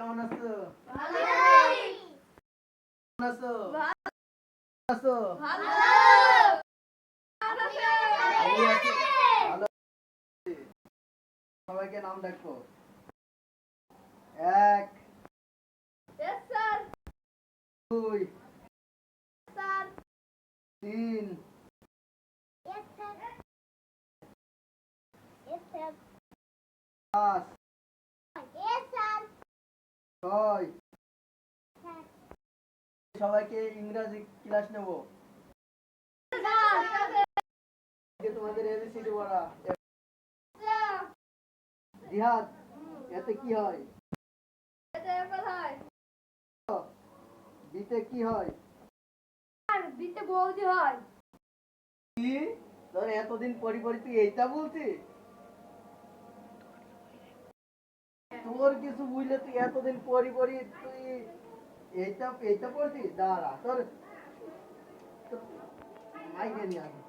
কেমন আছো? ভালোই। কেমন আছো? ভালো। আছো? ভালো। আমি আছি। ভালো আছি। সবাইকে নাম ডাকো। 1 Yes, sir. 2 Sir. 3 Yes, sir. Yes, sir. 5 Yes, sir. 6 Sir. সবাইকে ইংরেজি ক্লাস নেব। Sir. তোমাদের এবিসিডি পড়া। Sir. জিহাদ এতে কি হয়? এতে এপল হয়। বিতে কি হয়? আর বিতে বৌদি হয়। কি? তোর এতদিন পরি তুই এইটা বলছিস? তোর কিছু বুঝলে তুই এতদিন পরি তুই এইটা পড়ছিস? দাঁড়া তোর মাইকে নিয়ে আগে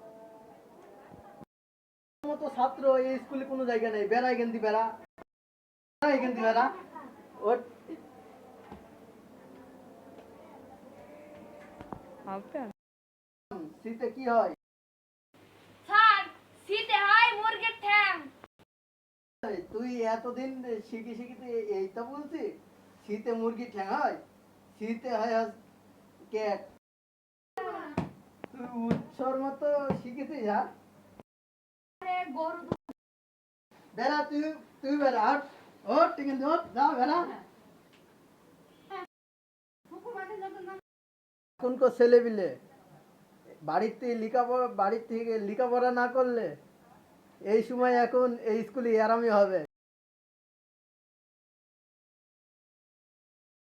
মতো ছাত্র এই স্কুলে কোনো জায়গা নেই। বেড়া এখান দিয়ে বেড়া, এখান দিয়ে বেড়া। ওর শীতে কি হয়? স্যার, শীতে হয় মুরগির ঠ্যাং। তুই এতদিন শিখি তুই এইটা বলছিস? শীতে মুরগি ঠ্যাং হয়? শীতে হয় ক্যাট। তুই উৎসর মতো শিখেছিস? হ্যাঁ গরু বেড়া, তুই বেড়া। হট হট ঠিক আছে, হট যা বেড়া। এখনকার ছেলেপিলে বাড়ির থেকে লেখাপড়া না করলে এই সময় এখন এই স্কুলে আরামই হবে।